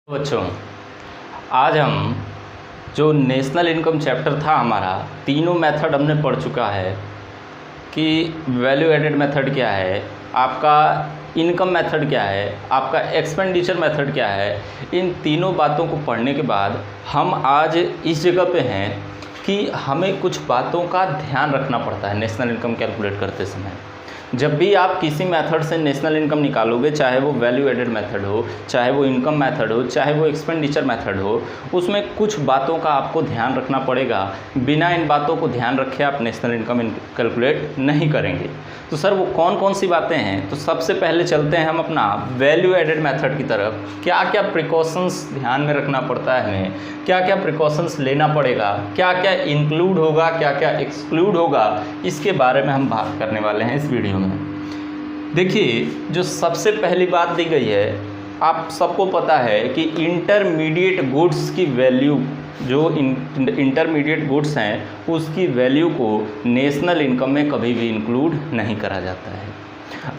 बच्चों, आज हम जो नेशनल इनकम चैप्टर था हमारा, तीनों मेथड हमने पढ़ चुका है कि वैल्यू एडेड मेथड क्या है, आपका इनकम मेथड क्या है, आपका एक्सपेंडिचर मेथड क्या है। इन तीनों बातों को पढ़ने के बाद हम आज इस जगह पे हैं कि हमें कुछ बातों का ध्यान रखना पड़ता है नेशनल इनकम कैलकुलेट करते समय। जब भी आप किसी मेथड से नेशनल इनकम निकालोगे, चाहे वो वैल्यू एडेड मेथड हो, चाहे वो इनकम मेथड हो, चाहे वो एक्सपेंडिचर मेथड हो, उसमें कुछ बातों का आपको ध्यान रखना पड़ेगा। बिना इन बातों को ध्यान रखे आप नेशनल इनकम कैलकुलेट नहीं करेंगे। तो सर वो कौन कौन सी बातें हैं? तो सबसे पहले चलते हैं हम अपना वैल्यू एडेड मेथड की तरफ। क्या क्या प्रिकॉशंस ध्यान में रखना पड़ता है हमें, क्या क्या प्रिकॉशंस लेना पड़ेगा, क्या क्या इंक्लूड होगा, क्या क्या एक्सक्लूड होगा, इसके बारे में हम बात करने वाले हैं इस वीडियो में। देखिए, जो सबसे पहली बात दी गई है, आप सबको पता है कि इंटरमीडिएट गुड्स की वैल्यू, जो इंटरमीडिएट गुड्स हैं उसकी वैल्यू को नेशनल इनकम में कभी भी इंक्लूड नहीं करा जाता है।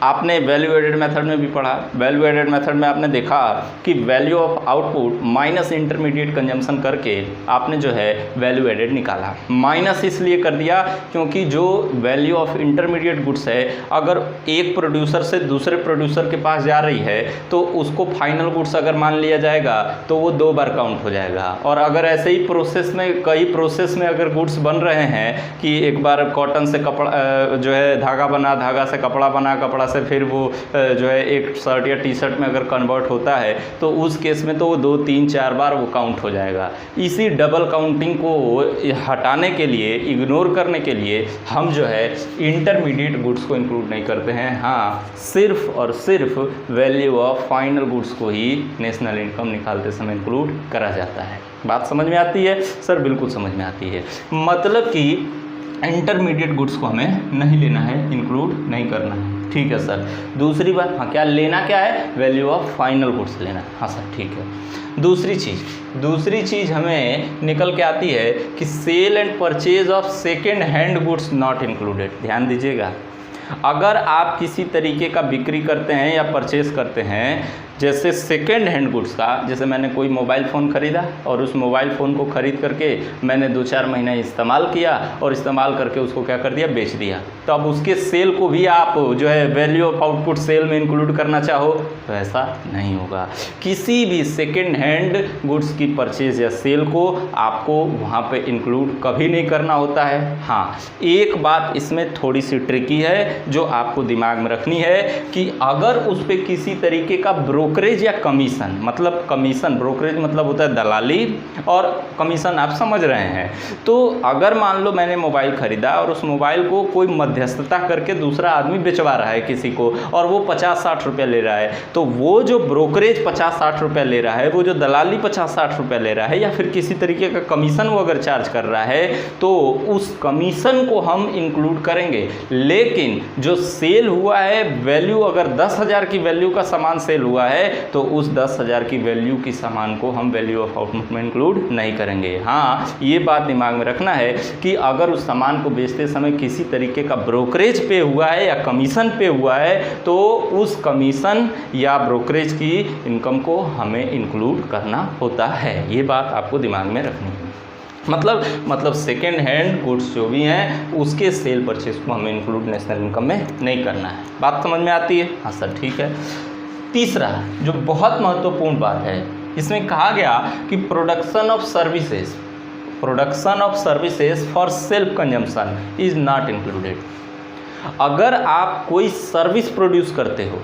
आपने वैल्यू एडेड मेथड में भी पढ़ा। वैल्यू एडेड मेथड में आपने देखा कि value of output minus intermediate consumption करके आपने जो है वैल्यू एडेड निकाला। माइनस इसलिए कर दिया क्योंकि जो वैल्यू ऑफ इंटरमीडिएट गुड्स है, अगर एक प्रोड्यूसर से दूसरे प्रोड्यूसर के पास जा रही है तो उसको फाइनल गुड्स अगर मान लिया जाएगा तो वो 2 बार काउंट हो जाएगा। और अगर ऐसे ही प्रोसेस में, कई प्रोसेस में अगर गुड्स बन रहे हैं कि एक बार कॉटन से कपड़ा जो है धागा बना, धागा से कपड़ा बना, कपड़ा से फिर वो जो है एक शर्ट या टी शर्ट में अगर कन्वर्ट होता है तो उस केस में तो वो 2, 3, 4 बार वो काउंट हो जाएगा। इसी डबल काउंटिंग को हटाने के लिए, इग्नोर करने के लिए हम जो है इंटरमीडिएट गुड्स को इंक्लूड नहीं करते हैं। हाँ, सिर्फ और सिर्फ वैल्यू ऑफ फाइनल गुड्स को ही नेशनल इनकम निकालते समय इंक्लूड करा जाता है। बात समझ में आती है सर? बिल्कुल समझ में आती है। मतलब कि इंटरमीडिएट गुड्स को हमें नहीं लेना है, इंक्लूड नहीं करना है। ठीक है सर। दूसरी बात, हाँ, क्या लेना क्या है? वैल्यू ऑफ फाइनल गुड्स लेना। हाँ सर, ठीक है। दूसरी चीज़ हमें निकल के आती है कि sale and purchase of second hand goods not included. ध्यान दीजिएगा, अगर आप किसी तरीके का बिक्री करते हैं या परचेज करते हैं, जैसे सेकेंड हैंड गुड्स का, जैसे मैंने कोई मोबाइल फ़ोन ख़रीदा और उस मोबाइल फ़ोन को ख़रीद करके मैंने 2-4 महीने इस्तेमाल किया और इस्तेमाल करके उसको क्या कर दिया, बेच दिया, तो अब उसके सेल को भी आप जो है वैल्यू ऑफ आउटपुट सेल में इंक्लूड करना चाहो तो ऐसा नहीं होगा। किसी भी सेकेंड हैंड गुड्स की परचेज या सेल को आपको वहाँ पे इंक्लूड कभी नहीं करना होता है। हाँ, एक बात इसमें थोड़ी सी ट्रिकी है जो आपको दिमाग में रखनी है कि अगर उस पर किसी तरीके का ब्रोकरेज या कमीशन, मतलब कमीशन, ब्रोकरेज मतलब होता है दलाली और कमीशन आप समझ रहे हैं, तो अगर मान लो मैंने मोबाइल ख़रीदा और उस मोबाइल को कोई मध्यस्थता करके दूसरा आदमी बेचवा रहा है किसी को और वो 50-60 रुपये ले रहा है, तो वो जो ब्रोकरेज 50-60 रुपये ले रहा है, वो जो दलाली 50-60 रुपये ले रहा है या फिर किसी तरीके का कमीशन वो अगर चार्ज कर रहा है तो उस कमीशन को हम इंक्लूड करेंगे। लेकिन जो सेल हुआ है, वैल्यू अगर 10,000 की वैल्यू का सामान सेल हुआ है तो उस 10,000 की वैल्यू की सामान को हम वैल्यू ऑफ आउटपुट में इंक्लूड नहीं करेंगे। हाँ, ये बात दिमाग में रखना है कि अगर उस सामान को बेचते समय किसी तरीके का ब्रोकरेज पे हुआ है या कमीशन पे हुआ है तो उस कमीशन या ब्रोकरेज की इनकम को हमें इंक्लूड करना होता है। ये बात आपको दिमाग में रखनी है। मतलब सेकेंड हैंड गुड्स जो भी हैं उसके सेल परचेज को हमें इंक्लूड नेशनल इनकम में नहीं करना है। बात समझ में आती है? हाँ सर, ठीक है। तीसरा, जो बहुत महत्वपूर्ण बात है, इसमें कहा गया कि production of services for self consumption is not included. अगर आप कोई सर्विस प्रोड्यूस करते हो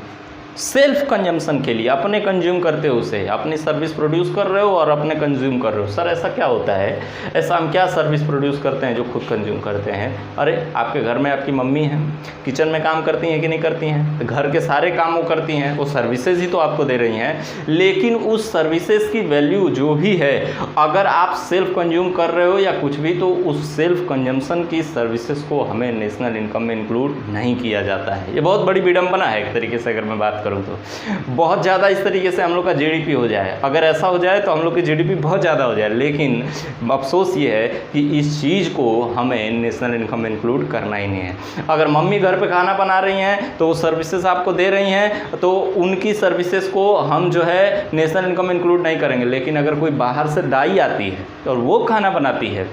सेल्फ कंजम्पशन के लिए, अपने कंज्यूम करते हो, उसे अपनी सर्विस प्रोड्यूस कर रहे हो और अपने कंज्यूम कर रहे हो। सर ऐसा क्या होता है? ऐसा हम क्या सर्विस प्रोड्यूस करते हैं जो खुद कंज्यूम करते हैं? अरे आपके घर में आपकी मम्मी हैं, किचन में काम करती हैं कि नहीं करती हैं? तो घर के सारे काम वो करती हैं, वो सर्विसेज ही तो आपको दे रही हैं। लेकिन उस सर्विसेज की वैल्यू जो भी है, अगर आप सेल्फ कंज्यूम कर रहे हो या कुछ भी, तो उस सेल्फ कंजम्पशन की सर्विसेज को हमें नेशनल इनकम में इंक्लूड नहीं किया जाता है। ये बहुत बड़ी विडंबना है एक तरीके से अगर मैं बात करूँ तो बहुत ज़्यादा इस तरीके से हम लोग का जीडीपी हो जाए, अगर ऐसा हो जाए तो हम लोग की जीडीपी बहुत ज़्यादा हो जाए। लेकिन अफसोस ये है कि इस चीज़ को हमें नेशनल इनकम में इंक्लूड करना ही नहीं है। अगर मम्मी घर पे खाना बना रही हैं तो वो सर्विसेज आपको दे रही हैं, तो उनकी सर्विसेज को हम जो है नेशनल इनकम में इंक्लूड नहीं करेंगे। लेकिन अगर कोई बाहर से दाई आती है और वो खाना बनाती है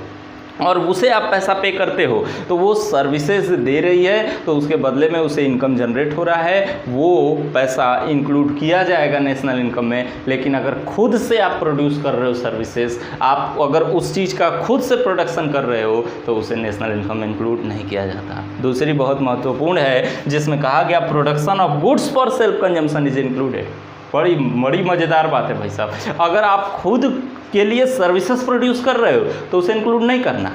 और उसे आप पैसा पे करते हो, तो वो सर्विसेज दे रही है, तो उसके बदले में उसे इनकम जनरेट हो रहा है, वो पैसा इंक्लूड किया जाएगा नेशनल इनकम में। लेकिन अगर खुद से आप प्रोड्यूस कर रहे हो सर्विसेज, आप अगर उस चीज़ का खुद से प्रोडक्शन कर रहे हो, तो उसे नेशनल इनकम में इंक्लूड नहीं किया जाता। दूसरी बहुत महत्वपूर्ण है जिसमें कहा गया production of goods for self consumption is included. बड़ी मज़ेदार बात है भाई साहब। अगर आप खुद के लिए सर्विसेज प्रोड्यूस कर रहे हो तो उसे इंक्लूड नहीं करना,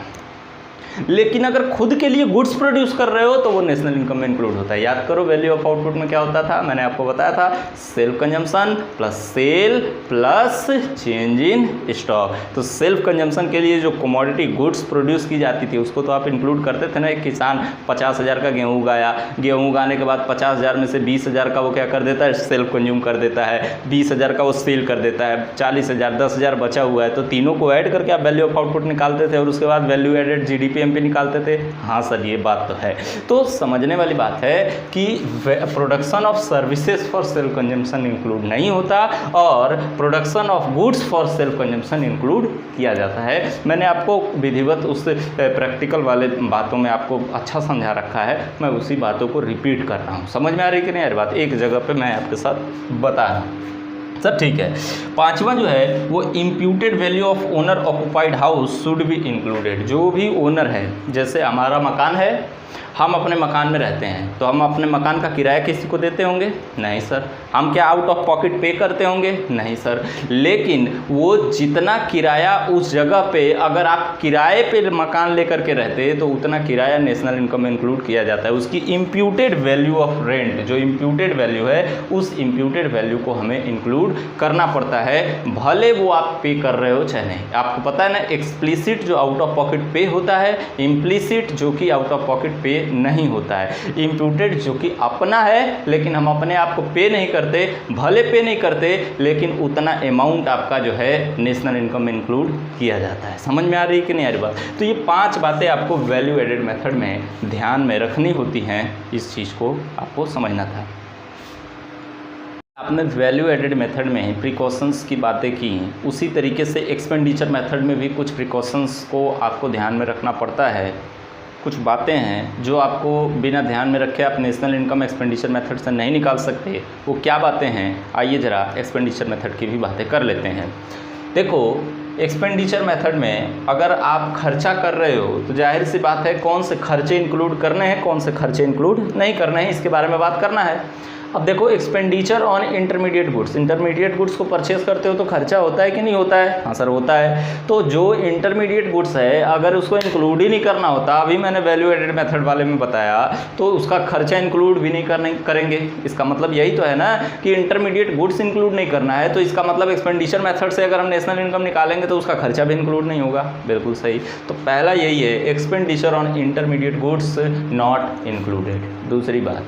लेकिन अगर खुद के लिए गुड्स प्रोड्यूस कर रहे हो तो वो नेशनल इनकम में इंक्लूड होता है। याद करो वैल्यू ऑफ आउटपुट में क्या होता था, मैंने आपको बताया था self consumption plus sale plus change in stock. तो सेल्फ कंजम्पशन के लिए जो कमोडिटी गुड्स प्रोड्यूस की जाती थी उसको तो आप इंक्लूड करते थे ना। एक किसान 50,000 का गेहूँ उगाया, गेहूँ उगाने के बाद 50,000 में से 20,000 का वो क्या कर देता है, सेल्फ कंज्यूम कर देता है, 20,000 का वो सेल कर देता है, 40,000 10,000 बचा हुआ है, तो तीनों को ऐड करके आप वैल्यू ऑफ आउटपुट निकालते थे और उसके बाद वैल्यू एडेड जीडीपी पे निकालते थे। हाँ सर ये बात तो है। तो समझने वाली बात है कि production of services for self consumption include नहीं होता और production of goods for self consumption include किया जाता है। मैंने आपको विधिवत उस प्रैक्टिकल वाले बातों में आपको अच्छा समझा रखा है, मैं उसी बातों को रिपीट कर रहा हूँ। समझ में आ रही कि नहीं यार बात, एक जगह पे मैं आपके साथ बता रहा हूँ। सर ठीक है। पांचवा जो है वो imputed value of owner occupied house should be included. जो भी ओनर है, जैसे हमारा मकान है, हम अपने मकान में रहते हैं, तो हम अपने मकान का किराया किसी को देते होंगे? नहीं सर। हम क्या आउट ऑफ पॉकेट पे करते होंगे? नहीं सर। लेकिन वो जितना किराया उस जगह पे, अगर आप किराए पे मकान लेकर के रहते तो उतना किराया नेशनल इनकम में इंक्लूड किया जाता है। उसकी इम्प्यूटेड वैल्यू ऑफ रेंट, जो इम्प्यूटेड वैल्यू है, उस इम्प्यूटेड वैल्यू को हमें इंक्लूड करना पड़ता है, भले वो आप पे कर रहे हो चाहे नहीं। आपको पता है ना, एक्सप्लिसिट जो आउट ऑफ पॉकेट पे होता है, इम्प्लिसिट जो कि आउट ऑफ पॉकेट पे नहीं होता है। इम्प्यूटेड जो कि अपना है लेकिन हम अपने आप को पे नहीं करते, भले पे नहीं करते लेकिन उतना अमाउंट आपका जो है नेशनल इनकम में इंक्लूड किया जाता है। समझ में आ रही है कि नहीं आ रही बात? तो ये 5 बातें आपको वैल्यू एडेड मेथड में ध्यान में रखनी होती हैं, इस चीज़ को आपको समझना था। आपने वैल्यू एडेड मेथड में प्रिकॉशंस की बातें की, उसी तरीके से एक्सपेंडिचर मेथड में भी कुछ प्रिकॉशंस को आपको ध्यान में रखना पड़ता है। कुछ बातें हैं जो आपको बिना ध्यान में रखे आप नेशनल इनकम एक्सपेंडिचर मेथड से नहीं निकाल सकते। वो क्या बातें हैं, आइए ज़रा एक्सपेंडिचर मेथड की भी बातें कर लेते हैं। देखो, एक्सपेंडिचर मेथड में अगर आप खर्चा कर रहे हो तो जाहिर सी बात है कौन से खर्चे इंक्लूड करने हैं, कौन से खर्चे इंक्लूड नहीं करने हैं, इसके बारे में बात करना है। अब देखो, expenditure on intermediate goods, intermediate goods को परचेस करते हो तो खर्चा होता है कि नहीं होता है? हाँ सर होता है। तो जो इंटरमीडिएट गुड्स है अगर उसको इंक्लूड ही नहीं करना होता, अभी मैंने वैल्यू एडेड मेथड वाले में बताया, तो उसका खर्चा इंक्लूड भी नहीं करेंगे। इसका मतलब यही तो है ना कि इंटरमीडिएट गुड्स इंक्लूड नहीं करना है, तो इसका मतलब एक्सपेंडिचर मेथड से अगर हम नेशनल इनकम निकालेंगे तो उसका खर्चा भी इंक्लूड नहीं होगा। बिल्कुल सही। तो पहला यही है, expenditure on intermediate goods not included. दूसरी बात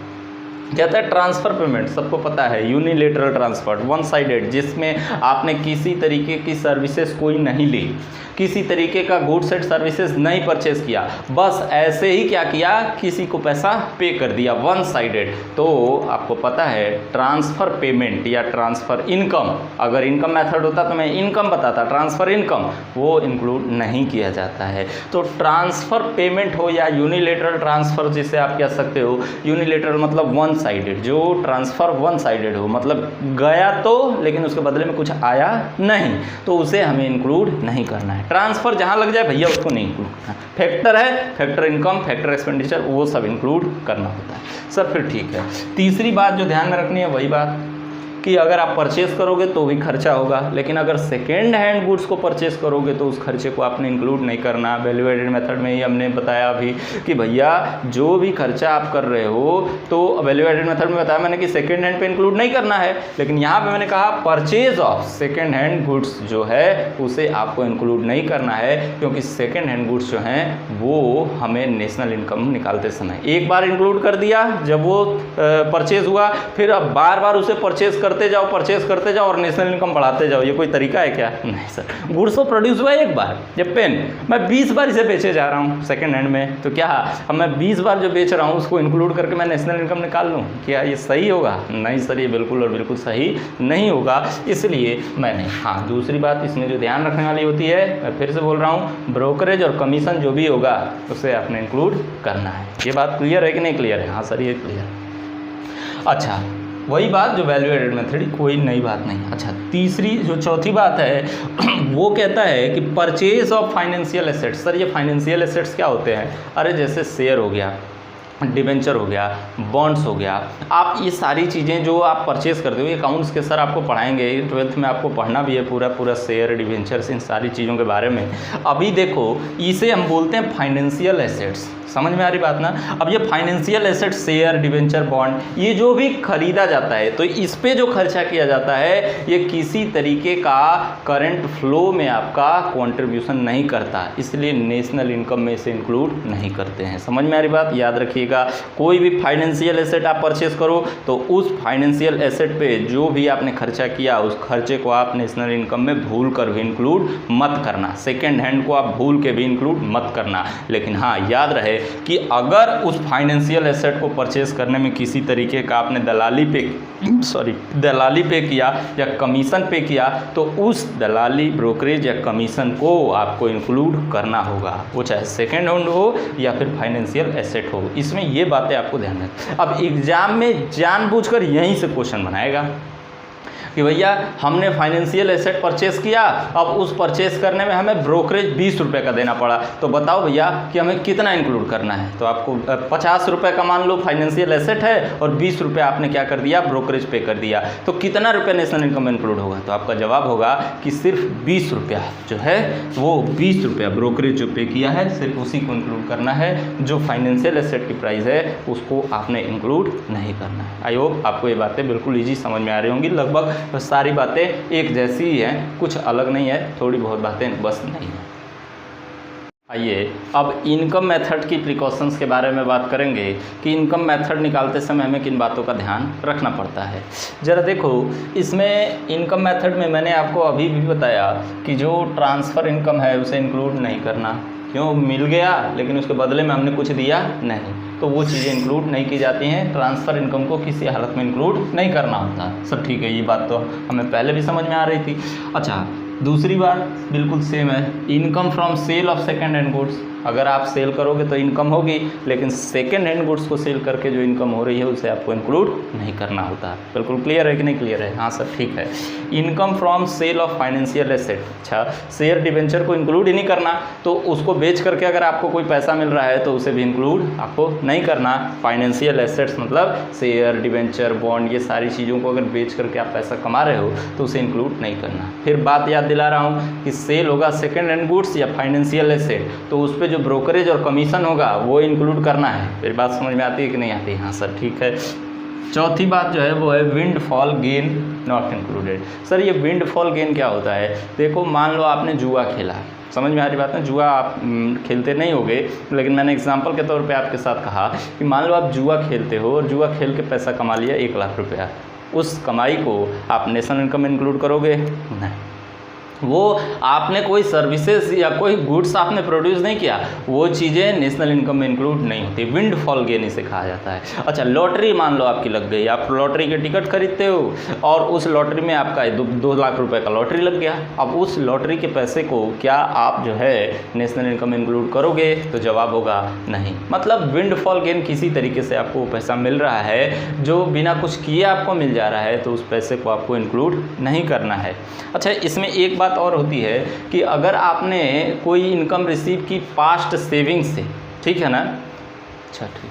कहता है ट्रांसफ़र पेमेंट, सबको पता है, यूनिलेटरल ट्रांसफर, वन साइडेड, जिसमें आपने किसी तरीके की सर्विसेज कोई नहीं ली, किसी तरीके का गुड्स एंड सर्विसेज नहीं परचेज किया, बस ऐसे ही क्या किया, किसी को पैसा पे कर दिया, वन साइडेड। तो आपको पता है ट्रांसफ़र पेमेंट या ट्रांसफ़र इनकम, अगर इनकम मेथड होता तो मैं इनकम बताता, ट्रांसफ़र इनकम वो इंक्लूड नहीं किया जाता है। तो ट्रांसफ़र पेमेंट हो या यूनिलेटरल ट्रांसफ़र, जिसे आप कह सकते हो, यूनिलेटरल मतलब वन साइडेड, जो ट्रांसफ़र वन साइडेड हो, मतलब गया तो लेकिन उसके बदले में कुछ आया नहीं, तो उसे हमें इंक्लूड नहीं करना है। ट्रांसफ़र जहाँ लग जाए भैया उसको नहीं इंक्लूड करना। फैक्टर है, फैक्टर इनकम, फैक्टर एक्सपेंडिचर, वो सब इंक्लूड करना होता है। सर फिर ठीक है। तीसरी बात जो ध्यान में रखनी है वही बात कि अगर आप परचेज़ करोगे तो भी खर्चा होगा, लेकिन अगर सेकेंड हैंड गुड्स को परचेज़ करोगे तो उस खर्चे को आपने इंक्लूड नहीं करना। वैल्यू एडेड मेथड में ही हमने बताया अभी कि भैया जो भी खर्चा आप कर रहे हो तो वैल्यू एडेड मेथड में बताया मैंने कि सेकेंड हैंड पे इंक्लूड नहीं करना है, लेकिन यहाँ पे मैंने कहा purchase of second hand goods जो है उसे आपको इंक्लूड नहीं करना है, क्योंकि सेकेंड हैंड गुड्स जो हैं वो हमें नेशनल इनकम निकालते समय एक बार इंक्लूड कर दिया जब वो परचेज हुआ, फिर अब बार बार उसे परचेज करते जाओ और नेशनल इनकम बढ़ाते जाओ। ये कोई तरीका है क्या? नहीं सर। गुड्स तो प्रोड्यूस हुआ एक बार, ये पेन मैं 20 बार इसे बेचे जा रहा हूँ सेकेंड हैंड में, तो क्या अब मैं 20 बार जो बेच रहा हूँ उसको इंक्लूड करके मैं नेशनल इनकम निकाल लूँ? क्या ये सही होगा? नहीं सर, ये बिल्कुल और बिल्कुल सही नहीं होगा। इसलिए मैंने हाँ दूसरी बात इसमें जो ध्यान रखने वाली होती है, मैं फिर से बोल रहा हूँ, ब्रोकरेज और कमीशन जो भी होगा उसे आपने इंक्लूड करना है। ये बात क्लियर है कि नहीं क्लियर है? हाँ सर ये क्लियर है। अच्छा, वही बात जो वैल्यू एडेड मेथड, कोई नई बात नहीं। अच्छा, तीसरी जो चौथी बात है वो कहता है कि purchase of financial assets. Sir ये फाइनेंशियल एसेट्स क्या होते हैं? अरे जैसे शेयर हो गया, डिबेंचर हो गया, बॉन्ड्स हो गया, आप ये सारी चीज़ें जो आप परचेज़ करते हो, ये अकाउंट्स के सर आपको पढ़ाएंगे, 12th में आपको पढ़ना भी है पूरा शेयर डिबेंचर्स इन सारी चीज़ों के बारे में। अभी देखो इसे हम बोलते हैं फाइनेंशियल एसेट्स, समझ में आ रही बात ना? अब ये financial asset share debenture bond ये जो भी खरीदा जाता है तो इस पे जो खर्चा किया जाता है ये किसी तरीके का करंट फ्लो में आपका कंट्रीब्यूशन नहीं करता, इसलिए नेशनल इनकम में इसे इंक्लूड नहीं करते हैं। समझ में आ रही बात? याद रखिएगा, कोई भी फाइनेंशियल एसेट आप परचेस करो तो उस फाइनेंशियल एसेट पे जो भी आपने खर्चा किया उस खर्चे को आप नेशनल इनकम में भूल कर भी इंक्लूड मत करना, सेकेंड हैंड को आप भूल के भी इंक्लूड मत करना। लेकिन हाँ याद रहे कि अगर उस फाइनेंशियल एसेट को परचेस करने में किसी तरीके का आपने दलाली पे किया या कमीशन पे किया तो उस दलाली ब्रोकरेज या कमीशन को आपको इंक्लूड करना होगा, वो चाहे सेकेंड हैंड हो या फिर फाइनेंशियल एसेट हो। इसमें ये बातें आपको ध्यान रखना। अब एग्जाम में जानबूझकर यहीं से क्वेश्चन बनाएगा कि भैया हमने फाइनेंशियल एसेट परचेस किया, अब उस परचेस करने में हमें ब्रोकरेज 20 रुपये का देना पड़ा, तो बताओ भैया कि हमें कितना इंक्लूड करना है? तो आपको 50 रुपये का मान लो फाइनेंशियल एसेट है और 20 रुपये आपने क्या कर दिया? ब्रोकरेज पे कर दिया, तो कितना रुपये नेशनल इनकम में इंक्लूड होगा? तो आपका जवाब होगा कि सिर्फ 20 रुपया जो है वो 20 रुपया ब्रोकरेज जो पे किया है सिर्फ उसी को इंक्लूड करना है, जो फाइनेंशियल एसेट की प्राइस है उसको आपने इंक्लूड नहीं करना है। आई होप आपको ये बातें बिल्कुल ईजी समझ में आ रही होंगी, लगभग तो सारी बातें एक जैसी ही हैं, कुछ अलग नहीं है, थोड़ी बहुत बातें बस नहीं है। आइए अब इनकम मेथड की प्रिकॉशंस के बारे में बात करेंगे कि इनकम मेथड निकालते समय हमें किन बातों का ध्यान रखना पड़ता है। ज़रा देखो, इसमें इनकम मेथड में मैंने आपको अभी भी बताया कि जो ट्रांसफ़र इनकम है उसे इंक्लूड नहीं करना। क्यों? मिल गया लेकिन उसके बदले में हमने कुछ दिया नहीं, तो वो चीज़ें इंक्लूड नहीं की जाती हैं। ट्रांसफ़र इनकम को किसी हालत में इंक्लूड नहीं करना होता। सब ठीक है, ये बात तो हमें पहले भी समझ में आ रही थी। अच्छा, दूसरी बात बिल्कुल सेम है, income from sale of second hand goods. अगर आप सेल करोगे तो इनकम होगी, लेकिन सेकेंड हैंड गुड्स को सेल करके जो इनकम हो रही है उसे आपको इंक्लूड नहीं करना होता। बिल्कुल क्लियर है कि नहीं क्लियर है? हाँ सर ठीक है। Income from sale of financial asset, अच्छा शेयर डिवेंचर को इंक्लूड ही नहीं करना, तो उसको बेच करके अगर आपको कोई पैसा मिल रहा है तो उसे भी इंक्लूड आपको नहीं करना। फाइनेंशियल एसेट्स मतलब शेयर डिवेंचर बॉन्ड, ये सारी चीज़ों को अगर बेच करके आप पैसा कमा रहे हो तो उसे इंक्लूड नहीं करना। फिर बात याद दिला रहा हूँ कि सेल होगा सेकेंड हैंड गुड्स या फाइनेंशियल एसेट, तो उस पर जो ब्रोकरेज और कमीशन होगा वो इंक्लूड करना है। फिर बात समझ में आती है कि नहीं आती? हाँ सर ठीक है। चौथी बात जो है वो है wind fall gain not included. Sir ये विंड फॉल गेन क्या होता है? देखो मान लो आपने जुआ खेला, समझ में आ रही बात ना? जुआ आप खेलते नहीं होगे, लेकिन मैंने एग्जांपल के तौर पे आपके साथ कहा कि मान लो आप जुआ खेलते हो और जुआ खेल के पैसा कमा लिया 1 लाख रुपया, उस कमाई को आप नेशनल इनकम में इंक्लूड करोगे? नहीं। वो आपने कोई सर्विसेज या कोई गुड्स आपने प्रोड्यूस नहीं किया, वो चीज़ें नेशनल इनकम में इंक्लूड नहीं होती। विंड फॉल गेन इसे कहा जाता है। अच्छा, लॉटरी मान लो आपकी लग गई, आप लॉटरी के टिकट खरीदते हो और उस लॉटरी में आपका 2 लाख रुपए का लॉटरी लग गया। अब उस लॉटरी के पैसे को क्या आप जो है नेशनल इनकम में इंक्लूड करोगे? तो जवाब होगा नहीं। मतलब विंड फॉल गेन किसी तरीके से आपको पैसा मिल रहा है जो बिना कुछ किए आपको मिल जा रहा है, तो उस पैसे को आपको इंक्लूड नहीं करना है। अच्छा, इसमें एक बात और होती है कि अगर आपने कोई इनकम रिसीव की पास्ट सेविंग से, ठीक है ना? अच्छा ठीक।